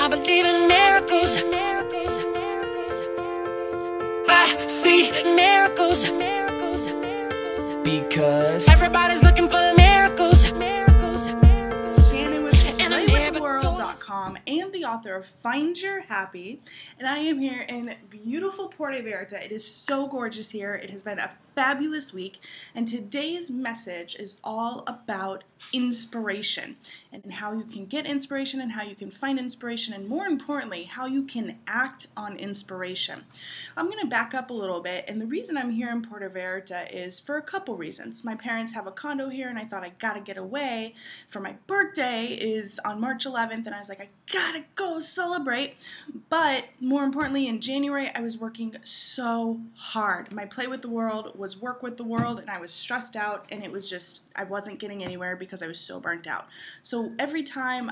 I believe in miracles. I see miracles. Because everybody's looking for miracles. Shannon with PlayWithTheWorld.com and the author of Find Your Happy, and I am here in beautiful Puerto Vallarta. It is so gorgeous here. It has been a fabulous week, and today's message is all about inspiration and how you can get inspiration and how you can find inspiration, and more importantly, how you can act on inspiration. I'm going to back up a little bit, and the reason I'm here in Puerto Vallarta is for a couple reasons. My parents have a condo here, and I thought I gotta get away for my birthday is on March 11th, and I was like, I gotta go celebrate. But more importantly, in January, I was working so hard. My Play with the World was work with the world, and I was stressed out, and it was just, I wasn't getting anywhere because I was so burnt out. So every time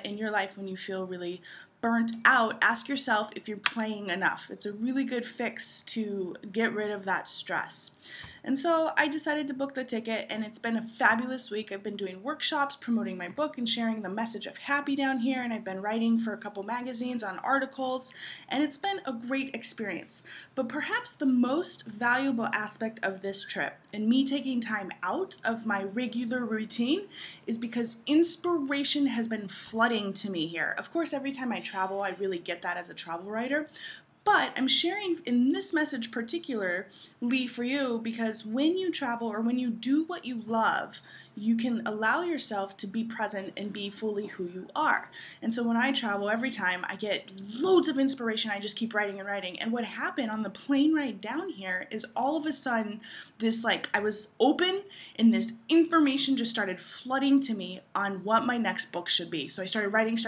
in your life when you feel really burnt out, ask yourself if you're playing enough. It's a really good fix to get rid of that stress. And so I decided to book the ticket, and it's been a fabulous week. I've been doing workshops, promoting my book, and sharing the message of happy down here, and I've been writing for a couple magazines on articles, and it's been a great experience. But perhaps the most valuable aspect of this trip, and me taking time out of my regular routine, is because inspiration has been flooding to me here. Of course, every time I travel, I really get that as a travel writer. But I'm sharing in this message particularly for you because when you travel or when you do what you love, you can allow yourself to be present and be fully who you are. And so when I travel, every time I get loads of inspiration. I just keep writing and writing. And what happened on the plane ride down here is all of a sudden this, like, I was open and this information just started flooding to me on what my next book should be. So I started writing.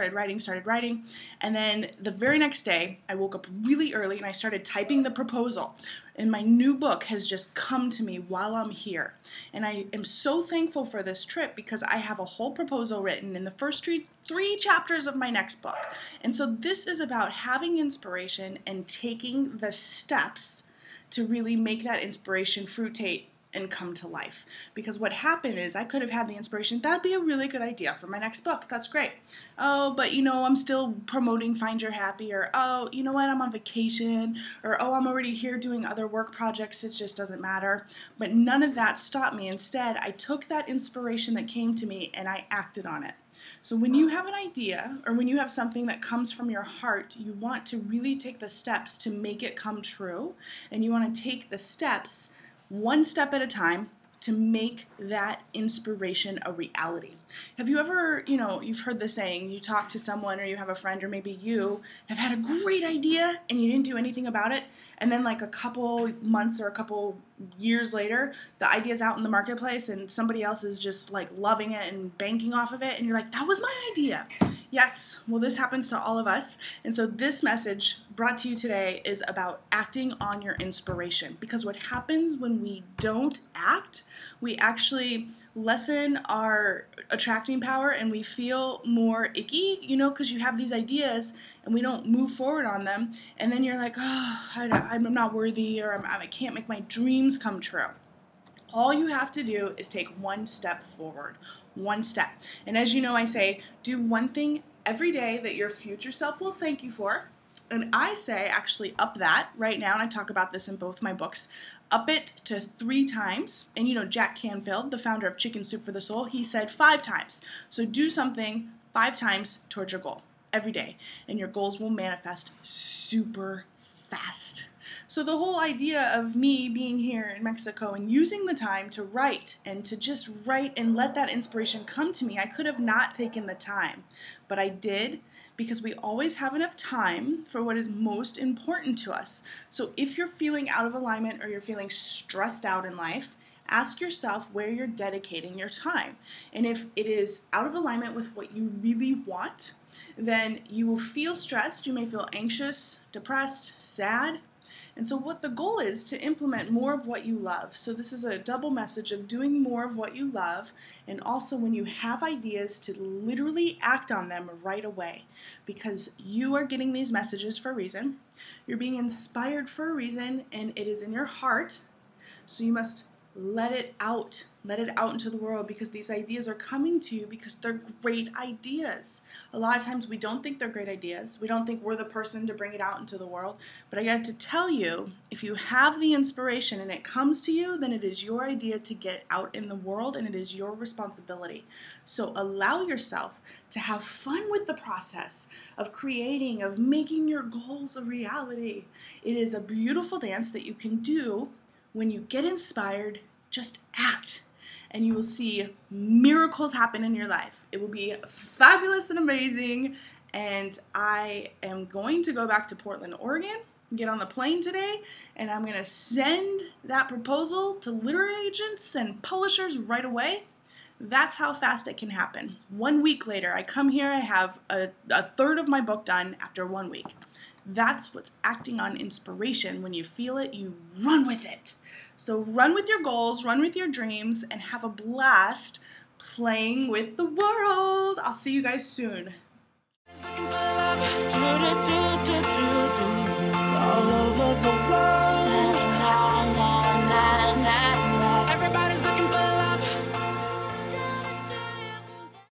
And then the very next day, I woke up really early and I started typing the proposal. And my new book has just come to me while I'm here. And I am so thankful for this trip because I have a whole proposal written in the first three chapters of my next book. And so this is about having inspiration and taking the steps to really make that inspiration fruitate and come to life. Because what happened is I could have had the inspiration, that'd be a really good idea for my next book, that's great. Oh, but you know, I'm still promoting Find Your Happy, or oh, you know what, I'm on vacation, or oh, I'm already here doing other work projects, it just doesn't matter. But none of that stopped me. Instead, I took that inspiration that came to me and I acted on it. So when you have an idea or when you have something that comes from your heart, you want to really take the steps to make it come true, and you want to take the steps one step at a time to make that inspiration a reality. Have you ever, you've heard the saying, you talk to someone or you have a friend or maybe you have had a great idea and you didn't do anything about it, and then like a couple months or a couple years later, the idea's out in the marketplace and somebody else is just like loving it and banking off of it, and you're like, that was my idea. Yes, well, this happens to all of us. And so this message brought to you today is about acting on your inspiration. Because what happens when we don't act, we actually lessen our attracting power and we feel more icky, because you have these ideas and we don't move forward on them. And then you're like, oh, I'm not worthy, or I can't make my dreams come true. All you have to do is take one step forward, one step. And as you know, I say, do one thing every day that your future self will thank you for. And I say, actually up that right now, and I talk about this in both my books, up it to 3 times. And Jack Canfield, the founder of Chicken Soup for the Soul, he said 5 times. So do something 5 times towards your goal every day, and your goals will manifest super fast. So the whole idea of me being here in Mexico and using the time to write and to just write and let that inspiration come to me, I could have not taken the time, but I did, because we always have enough time for what is most important to us. So if you're feeling out of alignment or you're feeling stressed out in life, ask yourself where you're dedicating your time. And if it is out of alignment with what you really want, then you will feel stressed. You may feel anxious, depressed, sad. And so what the goal is to implement more of what you love. So this is a double message of doing more of what you love, and also when you have ideas to literally act on them right away, because you are getting these messages for a reason. You're being inspired for a reason, and it is in your heart. So you must let it out. Let it out into the world, because these ideas are coming to you because they're great ideas. A lot of times we don't think they're great ideas. We don't think we're the person to bring it out into the world. But I got to tell you, if you have the inspiration and it comes to you, then it is your idea to get it out in the world, and it is your responsibility. So allow yourself to have fun with the process of creating, of making your goals a reality. It is a beautiful dance that you can do. When you get inspired, just act, and you will see miracles happen in your life. It will be fabulous and amazing, and I am going to go back to Portland, Oregon, get on the plane today, and I'm going to send that proposal to literary agents and publishers right away. That's how fast it can happen. 1 week later, I come here, I have a third of my book done after 1 week. That's what's acting on inspiration. When you feel it, you run with it. So run with your goals, run with your dreams, and have a blast playing with the world. I'll see you guys soon.